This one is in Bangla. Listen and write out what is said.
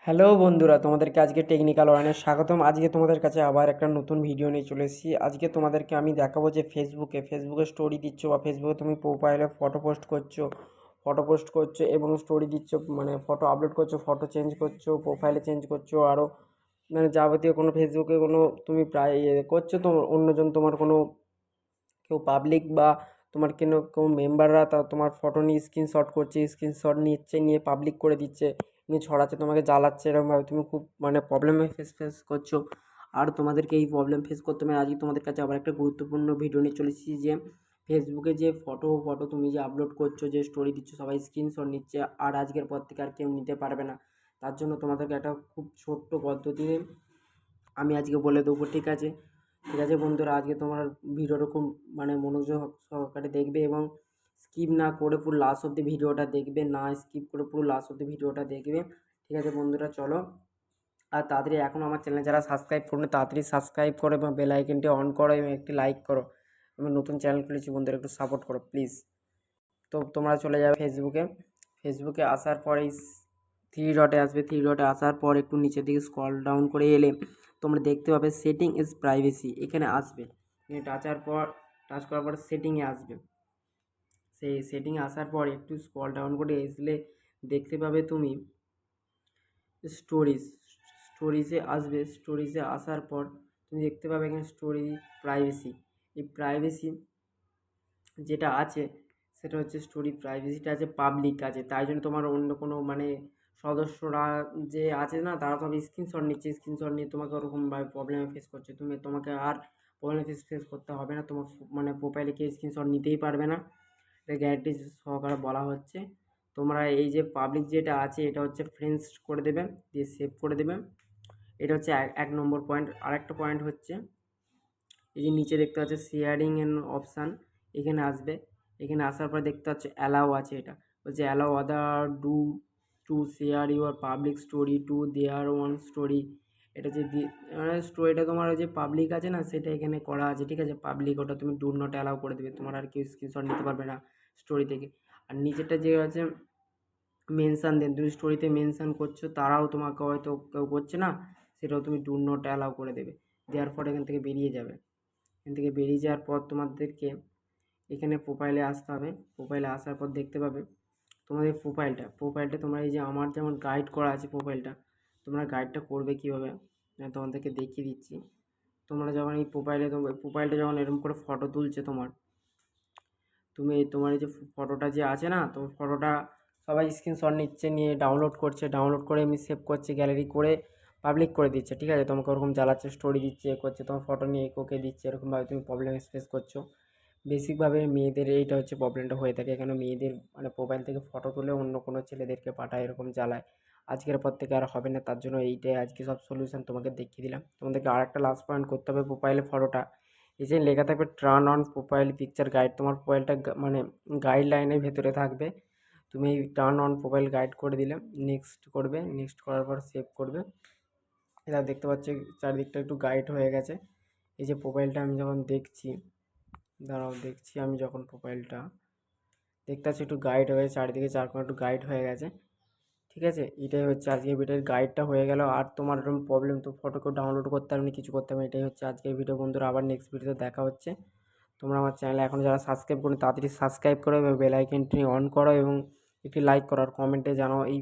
হ্যালো বন্ধুরা, তোমাদেরকে আজকে টেকনিক্যাল ওয়ানে স্বাগতম। আজকে তোমাদের কাছে আবার একটা নতুন ভিডিও নিয়ে চলে এসেছি। আজকে তোমাদেরকে আমি দেখাবো যে ফেসবুকে স্টোরি দিচ্ছ বা ফেসবুকে তুমি প্রোফাইলে ফটো পোস্ট করছো এবং স্টোরি দিচ্ছ, মানে ফটো আপলোড করছো, ফটো চেঞ্জ করছো, প্রোফাইলে চেঞ্জ করছো, আরও মানে যাবতীয় কোনো ফেসবুকে কোনো তুমি প্রায় করছো, তো অন্যজন তোমার কোনো কেউ পাবলিক বা তোমার কেউ মেম্বাররা তা তোমার ফটো নিয়ে স্ক্রিনশট করছে, স্ক্রিনশট নিচ্ছে, নিয়ে পাবলিক করে দিচ্ছে, নিয়ে ছড়াচ্ছে, তোমাকে জ্বালাচ্ছে, এরকমভাবে তুমি খুব মানে প্রবলেমে ফেস করছো। আর তোমাদেরকে এই প্রবলেম ফেস করতে হবে আজকে তোমাদের কাছে আবার একটা গুরুত্বপূর্ণ ভিডিও নিয়ে চলে এসেছি যে ফেসবুকে যে ফটো তুমি যে আপলোড করছো, যে স্টোরি দিচ্ছ, সবাই স্ক্রিনশট নিচ্ছে, আর আজকের পর থেকে আর কেউ নিতে পারবে না। তার জন্য তোমাদেরকে একটা খুব ছোট্ট পদ্ধতি আমি আজকে বলে দেবো, ঠিক আছে? ঠিক আছে বন্ধুরা, আজকে তোমার ভিডিওটা খুব মানে মনোযোগ সহকারে দেখবে এবং স্কিপ না করে পুরো লাস্ট অব্দি ভিডিওটা দেখবে, না স্কিপ করে পুরো লাস্ট অব্দি ভিডিওটা দেখবে। ঠিক আছে বন্ধুরা, চলো। আর তাড়াতাড়ি এখনও আমার চ্যানেল যারা সাবস্ক্রাইব করুন, তাড়াতাড়ি সাবস্ক্রাইব করো এবং বেল আইকনটি অন করো এবং একটি লাইক করো। আমি নতুন চ্যানেল খুলেছি বন্ধুরা, একটু সাপোর্ট করো প্লিজ। তো তোমরা চলে যাবে ফেসবুকে আসার পরেই থ্রি ডটে আসবে, থ্রি ডটে আসার পর একটু নিচের দিকে স্ক্রল ডাউন করে এলে তোমরা দেখতে পাবে সেটিং ইজ প্রাইভেসি, এখানে আসবে। টাচ করার পর সেটিংয়ে আসবে। সেই সেটিংয়ে আসার পর একটু স্ক্রল ডাউন করে আসলে দেখতে পাবে তুমি স্টোরিজ। স্টোরিজে আসবে, স্টোরিজে আসার পর তুমি দেখতে পাবে এখানে স্টোরি প্রাইভেসি। এই প্রাইভেসি যেটা আছে সেটা হচ্ছে স্টোরি প্রাইভেসিটা আছে পাবলিক আছে, তাই জন্য তোমার অন্য কোনো মানে সদস্যরা যে আছে না, তারা সব স্ক্রিনশট নিয়ে তোমাকে ওরকমভাবে প্রবলেমে ফেস করছে। তোমাকে আর প্রবলেমে ফেস করতে হবে না, তোমার মানে প্রোফাইলে কেউ স্ক্রিনশট নিতেই পারবে না। এটা গ্যারান্টি সহকারে বলা হচ্ছে। তোমরা এই যে পাবলিক যেটা আছে এটা হচ্ছে ফ্রেন্ডস করে দেবে, দিয়ে সেভ করে দেবে। এটা হচ্ছে এক নম্বর পয়েন্ট। আরেকটা পয়েন্ট হচ্ছে এই যে নিচে দেখতে পাচ্ছ শেয়ারিং এন অপশান, এখানে আসবে। এখানে আসার পর দেখতে পাচ্ছ অ্যালাউ আছে, এটা বলছে allow other do to share your public story to their one story. এটা যে মানে স্টোরিটা তোমার ওই যে পাবলিক আছে না, সেটা এখানে করা আছে, ঠিক আছে? পাবলিক, ওটা তুমি ডু নট অ্যালাউ করে দেবে, তোমার আর কেউ স্ক্রিনশট নিতে পারবে না স্টোরি থেকে। আর নিচেরটা যে আছে মেনশান দেন, তুমি স্টোরিতে মেনশান করছো, তারাও তোমাকে হয়তো কেউ করছে না, সেটাও তুমি ডু নট অ্যালাউ করে দেবে। দেওয়ার পর এখান থেকে বেরিয়ে যাবে। এখান থেকে বেরিয়ে যাওয়ার পর তোমাদেরকে এখানে প্রোফাইলে আসতে হবে। প্রোফাইলে আসার পর দেখতে পাবে তোমাদের প্রোফাইলটা তোমরা এই যে আমার যেমন গাইড করা আছে প্রোফাইলটা, তোমরা গাইডটা করবে কীভাবে আমি তোমাদেরকে দেখিয়ে দিচ্ছি। তোমরা যখন এই প্রোফাইলটা যখন এরকম করে ফটো তুলছে তোমার এই যে ফটোটা যে আছে না, তো ফটোটা সবাই স্ক্রিনশট নিচ্ছে, নিয়ে ডাউনলোড করছে, ডাউনলোড করে এমনি সেভ করছে, গ্যালারি করে পাবলিক করে দিচ্ছে, ঠিক আছে? তোমাকে ওরকম জ্বালাচ্ছে, স্টোরি দিচ্ছে, করছে, তোমার ফটো নিয়ে কোকে দিচ্ছে, এরকমভাবে তুমি প্রবলেম ফেস করছো। বেসিকভাবে মেয়েদের এইটা হচ্ছে প্রবলেমটা হয়ে থাকে, এখানে মেয়েদের মানে প্রোফাইল থেকে ফটো তুলে অন্য কোনো ছেলেদেরকে পাঠায়, এরকম জ্বালায়। আজকের পর থেকে আর হবে না, তার জন্য এইটাই আজকে সব সলিউশন তোমাকে দেখিয়ে দিলাম। তোমাদেরকে আরেকটা লাস্ট পয়েন্ট করতে হবে, প্রোফাইলে ফটোটা এই যে লেখা থাকবে turn on profile picture guide, তোমার প্রোফাইলটা মানে গাইডলাইনের ভেতরে থাকবে। তুমি এই টার্ন অন প্রোফাইল গাইড করে দিলে নেক্সট করবে, নেক্সট করার পর সেভ করবে। এটা দেখতে পাচ্ছি চারিদিকটা একটু গাইড হয়ে গেছে। এই যে প্রোফাইলটা আমি যখন দেখছি, দাঁড়াও দেখছি, আমি যখন প্রোফাইলটা দেখতে পাচ্ছি একটু গাইড হয়ে চারিদিকে চারকোণে একটু গাইড হয়ে গেছে, ঠিক আছে? এটাই হচ্ছে আজকের ভিডিওর গাইডটা হয়ে গেল। আর তোমার এরকম প্রবলেম তো ফটো কেউ ডাউনলোড করতে পারবে না, কিছু করতে পারবে না। এটাই হচ্ছে আজকের ভিডিও বন্ধুরা, আবার নেক্সট ভিডিওতে দেখা হচ্ছে। তোমরা আমার চ্যানেলে এখনও যারা সাবস্ক্রাইব করো তাড়াতাড়ি সাবস্ক্রাইব করো এবং বেল আইকনটি অন করো এবং একটি লাইক করো আর কমেন্টে জানাও এই